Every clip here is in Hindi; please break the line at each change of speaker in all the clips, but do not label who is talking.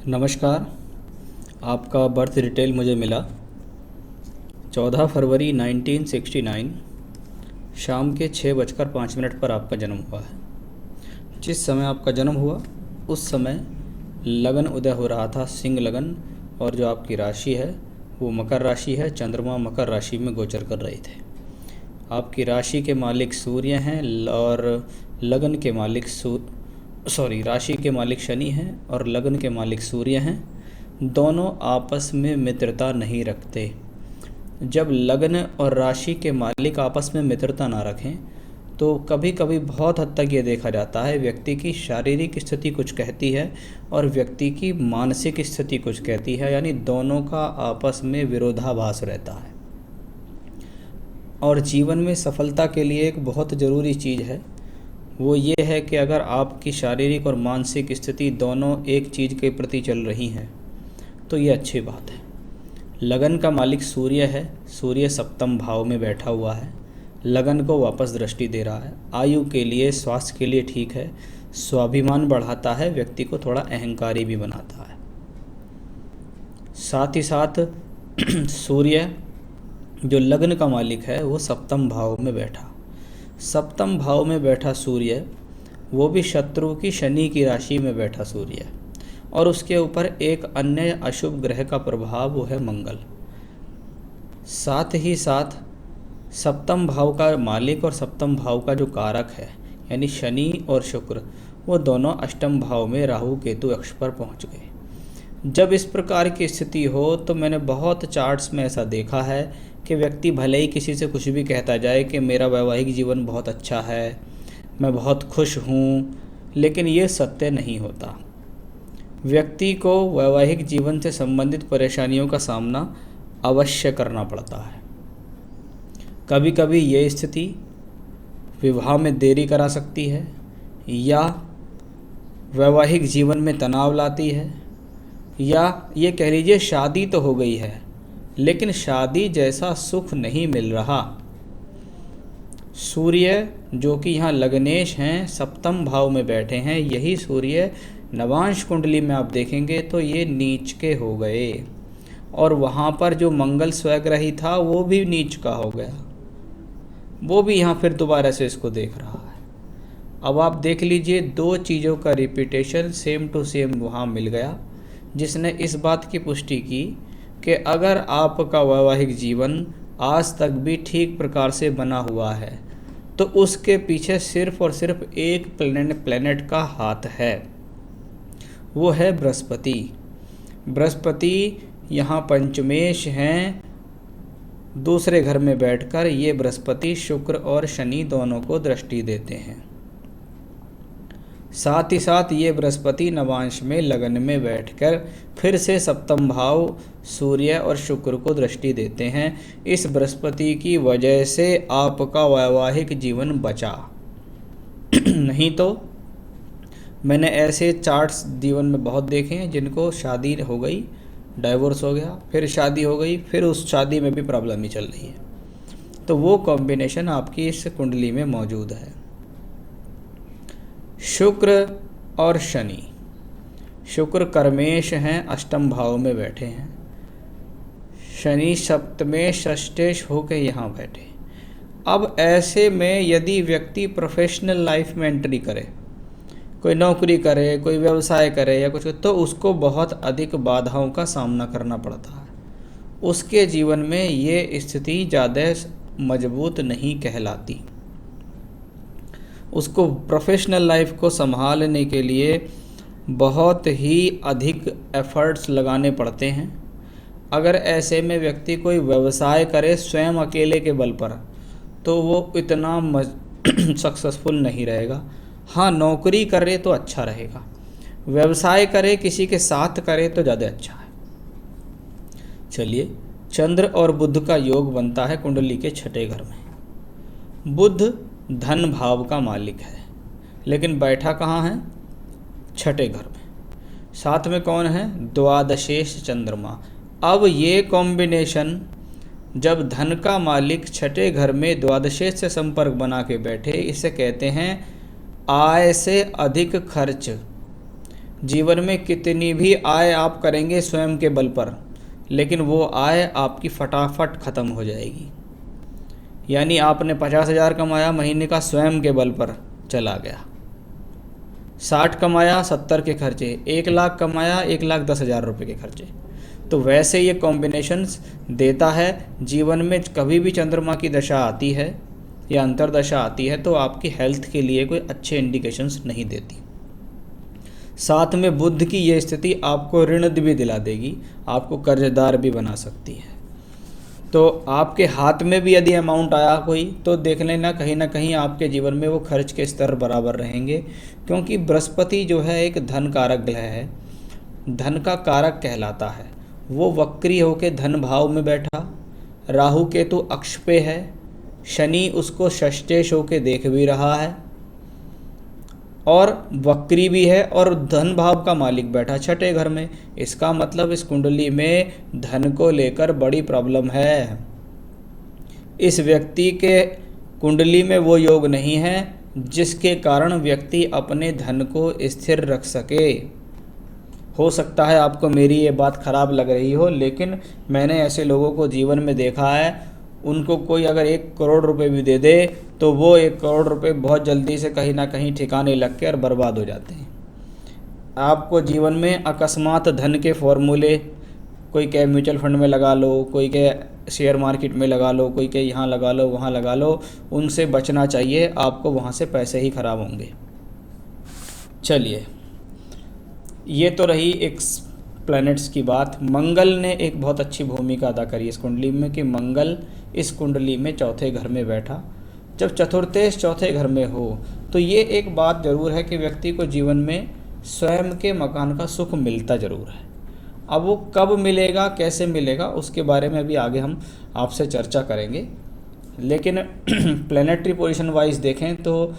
नमस्कार। आपका बर्थ डिटेल मुझे मिला। 14 फरवरी 1969 शाम के 6:05 पर आपका जन्म हुआ है। जिस समय आपका जन्म हुआ उस समय लगन उदय हो रहा था, सिंह लगन, और जो आपकी राशि है वो मकर राशि है। चंद्रमा मकर राशि में गोचर कर रहे थे। आपकी राशि के मालिक सूर्य हैं और लगन के मालिक राशि के मालिक शनि हैं और लगन के मालिक सूर्य हैं। दोनों आपस में मित्रता नहीं रखते। जब लगन और राशि के मालिक आपस में मित्रता ना रखें तो कभी कभी बहुत हद तक ये देखा जाता है व्यक्ति की शारीरिक स्थिति कुछ कहती है और व्यक्ति की मानसिक स्थिति कुछ कहती है, यानी दोनों का आपस में विरोधाभास रहता है। और जीवन में सफलता के लिए एक बहुत ज़रूरी चीज़ है, वो ये है कि अगर आपकी शारीरिक और मानसिक स्थिति दोनों एक चीज़ के प्रति चल रही हैं तो ये अच्छी बात है। लगन का मालिक सूर्य है। सूर्य सप्तम भाव में बैठा हुआ है, लगन को वापस दृष्टि दे रहा है। आयु के लिए, स्वास्थ्य के लिए ठीक है, स्वाभिमान बढ़ाता है, व्यक्ति को थोड़ा अहंकारी भी बनाता है। साथ ही साथ सूर्य जो लगन का मालिक है वो सप्तम भाव में बैठा। सप्तम भाव में बैठा सूर्य, वो भी शत्रु की शनि की राशि में बैठा सूर्य, और उसके ऊपर एक अन्य अशुभ ग्रह का प्रभाव, वो है मंगल। साथ ही साथ सप्तम भाव का मालिक और सप्तम भाव का जो कारक है यानी शनि और शुक्र, वो दोनों अष्टम भाव में राहु केतु अक्ष पर पहुंच गए। जब इस प्रकार की स्थिति हो तो मैंने बहुत चार्ट्स में ऐसा देखा है कि व्यक्ति भले ही किसी से कुछ भी कहता जाए कि मेरा वैवाहिक जीवन बहुत अच्छा है, मैं बहुत खुश हूँ, लेकिन ये सत्य नहीं होता। व्यक्ति को वैवाहिक जीवन से संबंधित परेशानियों का सामना अवश्य करना पड़ता है। कभी कभी ये स्थिति विवाह में देरी करा सकती है या वैवाहिक जीवन में तनाव लाती है, या ये कह लीजिए शादी तो हो गई है लेकिन शादी जैसा सुख नहीं मिल रहा। सूर्य जो कि यहाँ लग्नेश हैं, सप्तम भाव में बैठे हैं, यही सूर्य नवांश कुंडली में आप देखेंगे तो ये नीच के हो गए, और वहाँ पर जो मंगल स्वग्रही था वो भी नीच का हो गया। वो भी यहाँ फिर दोबारा से इसको देख रहा है। अब आप देख लीजिए, दो चीज़ों का रिपीटेशन सेम टू सेम वहाँ मिल गया, जिसने इस बात की पुष्टि की कि अगर आपका वैवाहिक जीवन आज तक भी ठीक प्रकार से बना हुआ है तो उसके पीछे सिर्फ और सिर्फ एक प्लेनेट का हाथ है, वो है बृहस्पति। बृहस्पति यहाँ पंचमेश हैं, दूसरे घर में बैठकर ये बृहस्पति शुक्र और शनि दोनों को दृष्टि देते हैं। साथ ही साथ ये बृहस्पति नवांश में लगन में बैठकर फिर से सप्तम भाव सूर्य और शुक्र को दृष्टि देते हैं। इस बृहस्पति की वजह से आपका वैवाहिक जीवन बचा। नहीं तो मैंने ऐसे चार्ट्स जीवन में बहुत देखे हैं जिनको शादी हो गई, डाइवोर्स हो गया, फिर शादी हो गई, फिर उस शादी में भी प्रॉब्लम ही चल रही है। तो वो कॉम्बिनेशन आपकी इस कुंडली में मौजूद है। शुक्र और शनि, शुक्र कर्मेश हैं, अष्टम भाव में बैठे हैं, शनि सप्तमेश षष्ठेश होकर यहाँ बैठे। अब ऐसे में यदि व्यक्ति प्रोफेशनल लाइफ में एंट्री करे, कोई नौकरी करे, कोई व्यवसाय करे या कुछ, तो उसको बहुत अधिक बाधाओं का सामना करना पड़ता है। उसके जीवन में ये स्थिति ज़्यादा मजबूत नहीं कहलाती। उसको प्रोफेशनल लाइफ को संभालने के लिए बहुत ही अधिक एफर्ट्स लगाने पड़ते हैं। अगर ऐसे में व्यक्ति कोई व्यवसाय करे स्वयं अकेले के बल पर तो वो इतना सक्सेसफुल नहीं रहेगा। हाँ, नौकरी करे तो अच्छा रहेगा, व्यवसाय करे किसी के साथ करे तो ज़्यादा अच्छा है। चलिए, चंद्र और बुध का योग बनता है कुंडली के छठे घर में। बुध धन भाव का मालिक है लेकिन बैठा कहाँ है? छठे घर में। साथ में कौन है? द्वादशेश चंद्रमा। अब ये कॉम्बिनेशन जब धन का मालिक छठे घर में द्वादशेश से संपर्क बना के बैठे, इसे कहते हैं आय से अधिक खर्च। जीवन में कितनी भी आय आप करेंगे स्वयं के बल पर, लेकिन वो आय आपकी फटाफट ख़त्म हो जाएगी। यानी आपने 50,000 कमाया महीने का, स्वयं के बल पर चला गया। 60 कमाया, 70 के खर्चे, 1 लाख कमाया, 1,10,000 रुपये के खर्चे। तो वैसे ये कॉम्बिनेशंस देता है। जीवन में कभी भी चंद्रमा की दशा आती है या अंतर्दशा आती है तो आपकी हेल्थ के लिए कोई अच्छे इंडिकेशंस नहीं देती। साथ में बुध की ये स्थिति आपको ऋण भी दिला देगी, आपको कर्जदार भी बना सकती है। तो आपके हाथ में भी यदि अमाउंट आया कोई, तो देख लेना कहीं ना कहीं आपके जीवन में वो खर्च के स्तर बराबर रहेंगे, क्योंकि बृहस्पति जो है एक धन कारक ग्रह है, धन का कारक कहलाता है। वो वक्री होके धन भाव में बैठा, राहु केतु अक्ष पे है, शनि उसको षष्ठेश होके देख भी रहा है और वक्री भी है, और धन भाव का मालिक बैठा छठे घर में। इसका मतलब इस कुंडली में धन को लेकर बड़ी प्रॉब्लम है। इस व्यक्ति के कुंडली में वो योग नहीं है जिसके कारण व्यक्ति अपने धन को स्थिर रख सके। हो सकता है आपको मेरी ये बात खराब लग रही हो, लेकिन मैंने ऐसे लोगों को जीवन में देखा है। उनको कोई अगर 1 करोड़ रुपए भी दे दे तो वो 1 करोड़ रुपए बहुत जल्दी से कहीं ना कहीं ठिकाने लग के और बर्बाद हो जाते हैं। आपको जीवन में अकस्मात धन के फॉर्मूले, कोई के म्यूचुअल फंड में लगा लो, कोई के शेयर मार्केट में लगा लो, कोई के यहाँ लगा लो, वहाँ लगा लो, उनसे बचना चाहिए। आपको वहाँ से पैसे ही खराब होंगे। चलिए, ये तो रही एक प्लैनेट्स की बात। मंगल ने एक बहुत अच्छी भूमिका अदा करी इस कुंडली में, कि मंगल इस कुंडली में चौथे घर में बैठा। जब चतुर्थेश चौथे घर में हो तो ये एक बात ज़रूर है कि व्यक्ति को जीवन में स्वयं के मकान का सुख मिलता ज़रूर है। अब वो कब मिलेगा, कैसे मिलेगा, उसके बारे में अभी आगे हम आपसे चर्चा करेंगे। लेकिन प्लैनेटरी पोजीशन वाइज देखें तो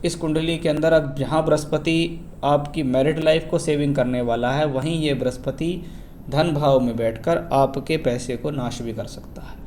इस कुंडली के अंदर अब जहाँ बृहस्पति आपकी मैरिड लाइफ को सेविंग करने वाला है, वहीं ये बृहस्पति धन भाव में बैठकर आपके पैसे को नाश भी कर सकता है।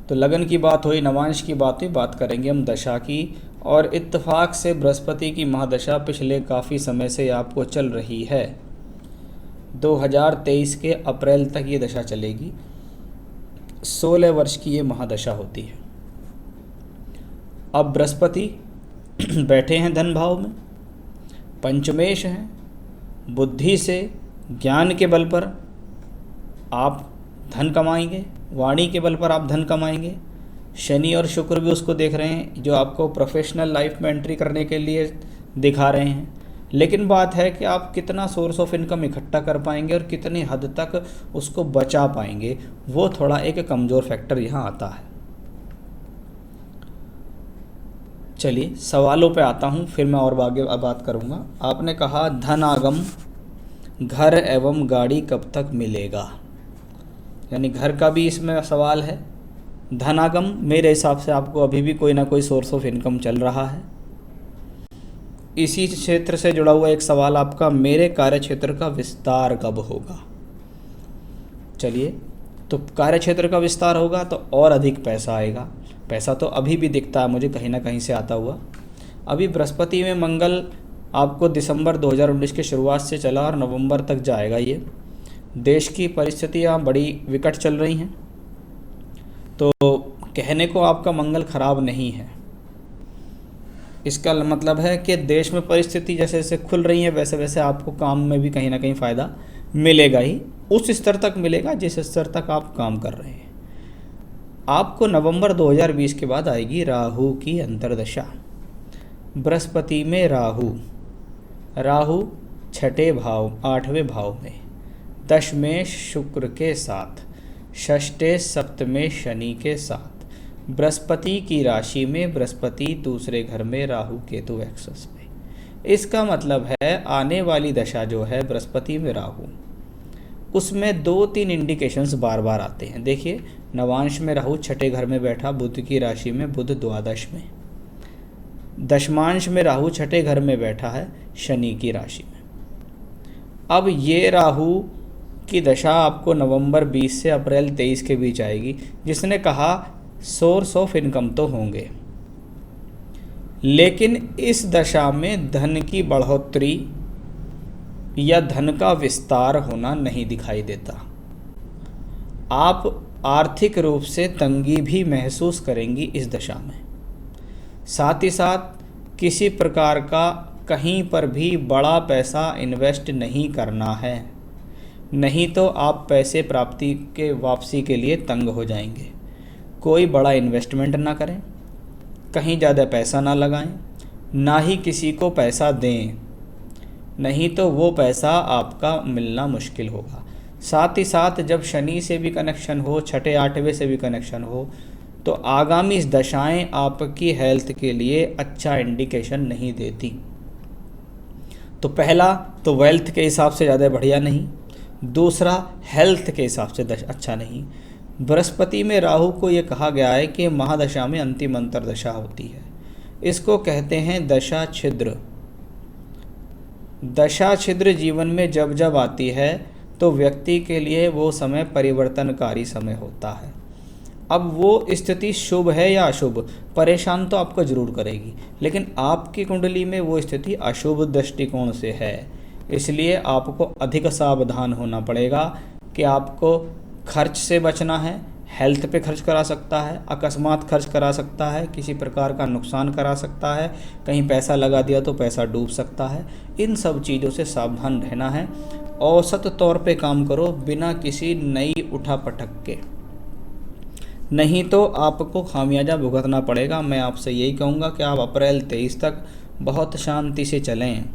तो लगन की बात हुई, नवांश की बात हुई, बात करेंगे हम दशा की। और इत्तेफाक से बृहस्पति की महादशा पिछले काफ़ी समय से आपको चल रही है। 2023 के अप्रैल तक ये दशा चलेगी। 16 वर्ष की ये महादशा होती है। अब बृहस्पति बैठे हैं धन भाव में, पंचमेश हैं, बुद्धि से ज्ञान के बल पर आप धन कमाएंगे, वाणी के बल पर आप धन कमाएंगे। शनि और शुक्र भी उसको देख रहे हैं, जो आपको प्रोफेशनल लाइफ में एंट्री करने के लिए दिखा रहे हैं। लेकिन बात है कि आप कितना सोर्स ऑफ इनकम इकट्ठा कर पाएंगे और कितनी हद तक उसको बचा पाएंगे, वो थोड़ा एक कमज़ोर फैक्टर यहाँ आता है। चलिए सवालों पे आता हूँ, फिर मैं और आगे बात करूँगा। आपने कहा धन आगम घर एवं गाड़ी कब तक मिलेगा, यानी घर का भी इसमें सवाल है। धन आगम मेरे हिसाब से आपको अभी भी कोई ना कोई सोर्स ऑफ इनकम चल रहा है। इसी क्षेत्र से जुड़ा हुआ एक सवाल आपका, मेरे कार्य क्षेत्र का विस्तार कब होगा। चलिए, तो कार्य क्षेत्र का विस्तार होगा तो और अधिक पैसा आएगा। पैसा तो अभी भी दिखता है मुझे कहीं ना कहीं से आता हुआ। अभी बृहस्पति में मंगल आपको दिसंबर 2019 की शुरुआत से चला और नवंबर तक जाएगा। ये देश की परिस्थितियाँ बड़ी विकट चल रही हैं, तो कहने को आपका मंगल खराब नहीं है। इसका मतलब है कि देश में परिस्थिति जैसे जैसे खुल रही है वैसे वैसे आपको काम में भी कहीं ना कहीं फ़ायदा मिलेगा ही। उस स्तर तक मिलेगा जिस स्तर तक आप काम कर रहे हैं। आपको नवंबर 2020 के बाद आएगी राहु की अंतर्दशा। बृहस्पति में राहु छठे भाव 8वें भाव में, दशमेश शुक्र के साथ, षष्ठे सप्तमे शनि के साथ, बृहस्पति की राशि में, बृहस्पति दूसरे घर में, राहु केतु एक्सेस में। इसका मतलब है आने वाली दशा जो है बृहस्पति में राहु, उसमें 2-3 इंडिकेशंस बार बार आते हैं। देखिए, नवांश में राहु छठे घर में बैठा बुध की राशि में, बुध द्वादश में। दशमांश में राहु छठे घर में बैठा है शनि की राशि में। अब ये राहु की दशा आपको नवंबर 20 से अप्रैल 23 के बीच आएगी, जिसने कहा सोर्स ऑफ इनकम तो होंगे, लेकिन इस दशा में धन की बढ़ोतरी या धन का विस्तार होना नहीं दिखाई देता। आप आर्थिक रूप से तंगी भी महसूस करेंगी इस दशा में। साथ ही साथ किसी प्रकार का कहीं पर भी बड़ा पैसा इन्वेस्ट नहीं करना है, नहीं तो आप पैसे प्राप्ति के वापसी के लिए तंग हो जाएंगे। कोई बड़ा इन्वेस्टमेंट ना करें, कहीं ज़्यादा पैसा ना लगाएं, ना ही किसी को पैसा दें, नहीं तो वो पैसा आपका मिलना मुश्किल होगा। साथ ही साथ जब शनि से भी कनेक्शन हो, छठे आठवें से भी कनेक्शन हो, तो आगामी दशाएं आपकी हेल्थ के लिए अच्छा इंडिकेशन नहीं देती। तो पहला तो वेल्थ के हिसाब से ज़्यादा बढ़िया नहीं, दूसरा हेल्थ के हिसाब से अच्छा नहीं। बृहस्पति में राहु को ये कहा गया है कि महादशा में अंतिम अंतरदशा होती है। इसको कहते हैं दशा छिद्र। दशा छिद्र जीवन में जब जब आती है तो व्यक्ति के लिए वो समय परिवर्तनकारी समय होता है। अब वो स्थिति शुभ है या अशुभ, परेशान तो आपको जरूर करेगी, लेकिन आपकी कुंडली में वो स्थिति अशुभ दृष्टिकोण से है। इसलिए आपको अधिक सावधान होना पड़ेगा कि आपको खर्च से बचना है। हेल्थ पे खर्च करा सकता है, अकस्मात खर्च करा सकता है, किसी प्रकार का नुकसान करा सकता है, कहीं पैसा लगा दिया तो पैसा डूब सकता है। इन सब चीज़ों से सावधान रहना है। औसत तौर पे काम करो बिना किसी नई उठापटक के, नहीं तो आपको खामियाजा भुगतना पड़ेगा। मैं आपसे यही कहूँगा कि आप अप्रैल 23 तक बहुत शांति से चलें।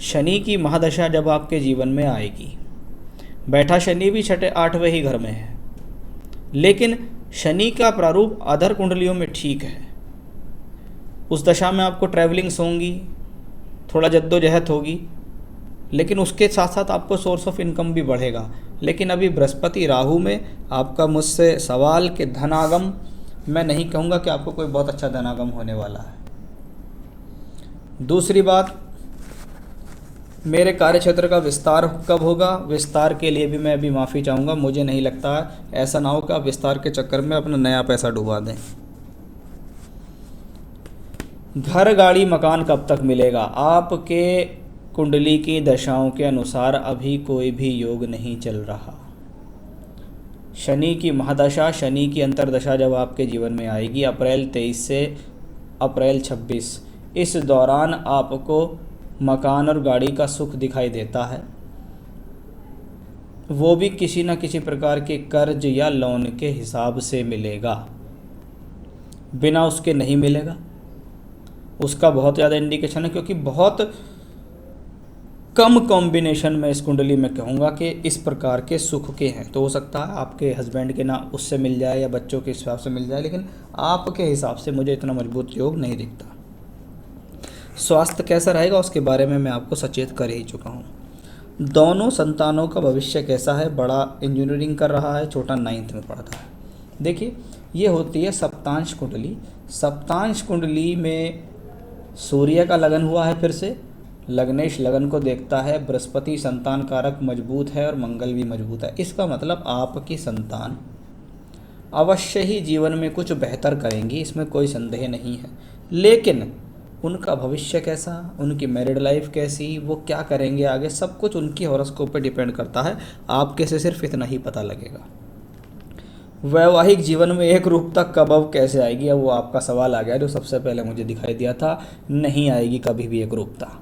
शनि की महादशा जब आपके जीवन में आएगी, बैठा शनि भी छठे आठवें ही घर में है, लेकिन शनि का प्रारूप अधर कुंडलियों में ठीक है। उस दशा में आपको ट्रैवलिंग्स होंगी, थोड़ा जद्दोजहद होगी, लेकिन उसके साथ साथ आपको सोर्स ऑफ इनकम भी बढ़ेगा। लेकिन अभी बृहस्पति राहु में आपका मुझसे सवाल कि धनागम, मैं नहीं कहूँगा कि आपको कोई बहुत अच्छा धनागम होने वाला है। दूसरी बात, मेरे कार्यक्षेत्र का विस्तार कब होगा, विस्तार के लिए भी मैं अभी माफ़ी चाहूँगा। मुझे नहीं लगता ऐसा ना हो कि आप विस्तार के चक्कर में अपना नया पैसा डुबा दें। घर गाड़ी मकान कब तक मिलेगा, आपके कुंडली की दशाओं के अनुसार अभी कोई भी योग नहीं चल रहा। शनि की महादशा, शनि की अंतरदशा जब आपके जीवन में आएगी अप्रैल 23 से अप्रैल 26, इस दौरान आपको मकान और गाड़ी का सुख दिखाई देता है। वो भी किसी न किसी प्रकार के कर्ज या लोन के हिसाब से मिलेगा, बिना उसके नहीं मिलेगा। उसका बहुत ज़्यादा इंडिकेशन है, क्योंकि बहुत कम कॉम्बिनेशन में इस कुंडली में कहूँगा कि इस प्रकार के सुख के हैं। तो हो सकता है आपके हस्बैंड के ना उससे मिल जाए या बच्चों के हिसाब से मिल जाए, लेकिन आपके हिसाब से मुझे इतना मजबूत योग नहीं दिखता। स्वास्थ्य कैसा रहेगा उसके बारे में मैं आपको सचेत कर ही चुका हूँ। दोनों संतानों का भविष्य कैसा है, बड़ा इंजीनियरिंग कर रहा है, छोटा 9th में पढ़ता है। देखिए, ये होती है सप्तांश कुंडली। सप्तांश कुंडली में सूर्य का लगन हुआ है, फिर से लग्नेश लगन को देखता है। बृहस्पति संतान कारक मजबूत है और मंगल भी मजबूत है। इसका मतलब आपकी संतान अवश्य ही जीवन में कुछ बेहतर करेंगी, इसमें कोई संदेह नहीं है। लेकिन उनका भविष्य कैसा, उनकी मैरिड लाइफ कैसी, वो क्या करेंगे आगे, सब कुछ उनकी हॉरोस्कोप पे डिपेंड करता है। आपके से सिर्फ इतना ही पता लगेगा। वैवाहिक जीवन में एक रूपता कब अब कैसे आएगी, अब वो आपका सवाल आ गया जो सबसे पहले मुझे दिखाई दिया था। नहीं आएगी कभी भी एक रूपता।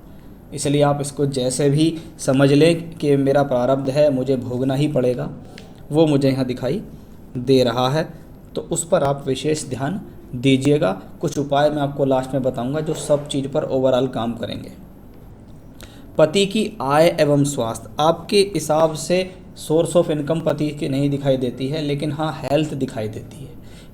इसलिए आप इसको जैसे भी समझ लें कि मेरा प्रारब्ध है, मुझे भोगना ही पड़ेगा, वो मुझे यहाँ दिखाई दे रहा है। तो उस पर आप विशेष ध्यान दीजिएगा। कुछ उपाय मैं आपको लास्ट में बताऊंगा जो सब चीज़ पर ओवरऑल काम करेंगे। पति की आय एवं स्वास्थ्य, आपके हिसाब से सोर्स ऑफ इनकम पति की नहीं दिखाई देती है, लेकिन हाँ हेल्थ दिखाई देती है।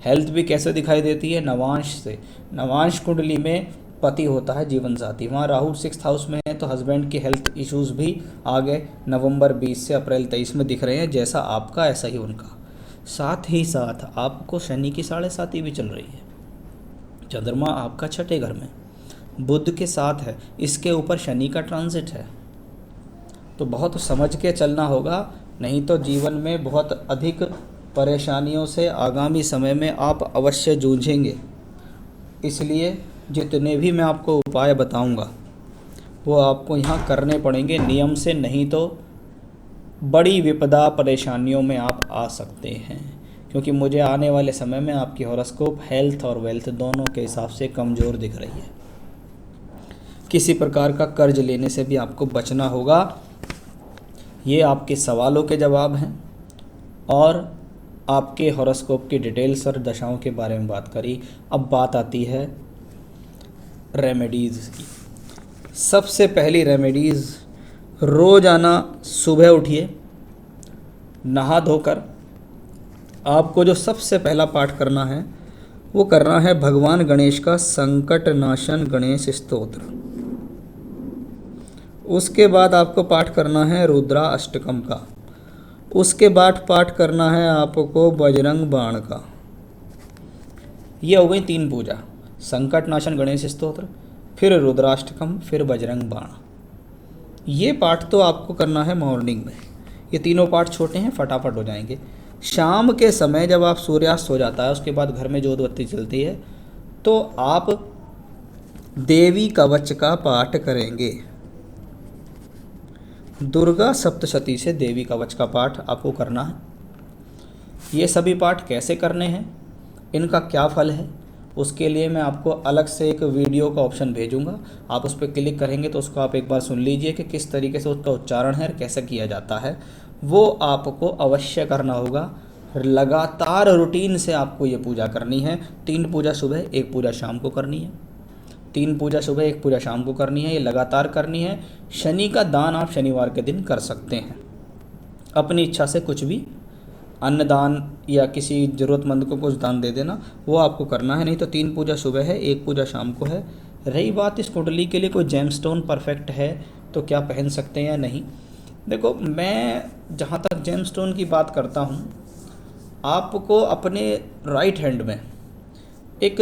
हेल्थ भी कैसे दिखाई देती है, नवांश से। नवांश कुंडली में पति होता है जीवन साथी, वहाँ राहु 6th हाउस में है, तो हस्बैंड की हेल्थ इश्यूज भी आगे नवंबर 20 से अप्रैल 23 में दिख रहे हैं। जैसा आपका ऐसा ही उनका। साथ ही साथ आपको शनि की 7.5 भी चल रही है। चंद्रमा आपका छठे घर में बुध के साथ है, इसके ऊपर शनि का ट्रांजिट है। तो बहुत समझ के चलना होगा, नहीं तो जीवन में बहुत अधिक परेशानियों से आगामी समय में आप अवश्य जूझेंगे। इसलिए जितने भी मैं आपको उपाय बताऊंगा वो आपको यहाँ करने पड़ेंगे नियम से, नहीं तो बड़ी विपदा परेशानियों में आप आ सकते हैं। क्योंकि मुझे आने वाले समय में आपकी हॉरोस्कोप हेल्थ और वेल्थ दोनों के हिसाब से कमज़ोर दिख रही है। किसी प्रकार का कर्ज लेने से भी आपको बचना होगा। ये आपके सवालों के जवाब हैं और आपके हॉरोस्कोप की डिटेल्स और दशाओं के बारे में बात करी। अब बात आती है रेमेडीज़ की। सबसे पहली रेमेडीज़, रोज़ाना सुबह उठिए, नहा धोकर आपको जो सबसे पहला पाठ करना है वो करना है भगवान गणेश का संकट नाशन गणेश स्तोत्र। उसके बाद आपको पाठ करना है रुद्रा अष्टकम का। उसके बाद पाठ करना है आपको बजरंग बाण का। ये हो गई 3 पूजा, संकट नाशन गणेश स्तोत्र, फिर रुद्राष्टकम, फिर बजरंग बाण। ये पाठ तो आपको करना है मॉर्निंग में। ये तीनों पाठ छोटे हैं, फटाफट हो जाएंगे। शाम के समय जब आप सूर्यास्त हो जाता है उसके बाद घर में जोत बत्ती चलती है तो आप देवी कवच का पाठ करेंगे। दुर्गा सप्तशती से देवी कवच का पाठ आपको करना है। ये सभी पाठ कैसे करने हैं, इनका क्या फल है, उसके लिए मैं आपको अलग से एक वीडियो का ऑप्शन भेजूंगा। आप उस पर क्लिक करेंगे तो उसको आप एक बार सुन लीजिए कि किस तरीके से उसका उच्चारण है और कैसे किया जाता है। वो आपको अवश्य करना होगा। लगातार रूटीन से आपको ये पूजा करनी है। 3 पूजा सुबह, 1 पूजा शाम को करनी है। 3 पूजा सुबह, 1 पूजा शाम को करनी है। ये लगातार करनी है। शनि का दान आप शनिवार के दिन कर सकते हैं। अपनी इच्छा से कुछ भी अन्नदान या किसी ज़रूरतमंद को कुछ दान दे देना, वो आपको करना है। नहीं तो 3 पूजा सुबह है, 1 पूजा शाम को है। रही बात इस कुंडली के लिए कोई जेमस्टोन परफेक्ट है तो क्या पहन सकते हैं या नहीं, देखो मैं जहाँ तक जेमस्टोन की बात करता हूँ, आपको अपने राइट हैंड में एक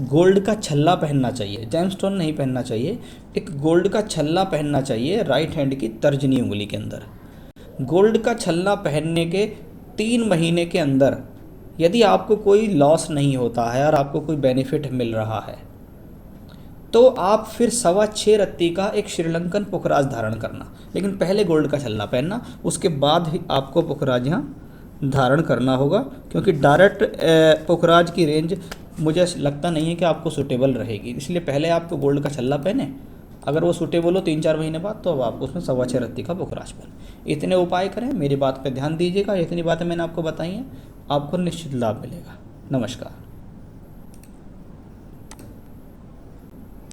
गोल्ड का छल्ला पहनना चाहिए। जेमस्टोन नहीं पहनना चाहिए, एक गोल्ड का छल्ला पहनना चाहिए राइट हैंड की तर्जनी उंगली के अंदर। गोल्ड का छल्ला पहनने के 3 महीने के अंदर यदि आपको कोई लॉस नहीं होता है और आपको कोई बेनिफिट मिल रहा है तो आप फिर 6.25 रत्ती का एक श्रीलंकन पुखराज धारण करना। लेकिन पहले गोल्ड का छल्ला पहनना, उसके बाद ही आपको पुखराज यहाँ धारण करना होगा। क्योंकि डायरेक्ट पुखराज की रेंज मुझे लगता नहीं है कि आपको सूटेबल रहेगी, इसलिए पहले आपको गोल्ड का छल्ला पहने। अगर वो सूटेबल हो 3-4 महीने बाद तो अब आप उसमें 6.25 रत्ती का पुखराज पहने। इतने उपाय करें, मेरी बात पर ध्यान दीजिएगा। इतनी बातें मैंने आपको बताई हैं, आपको निश्चित लाभ मिलेगा। नमस्कार।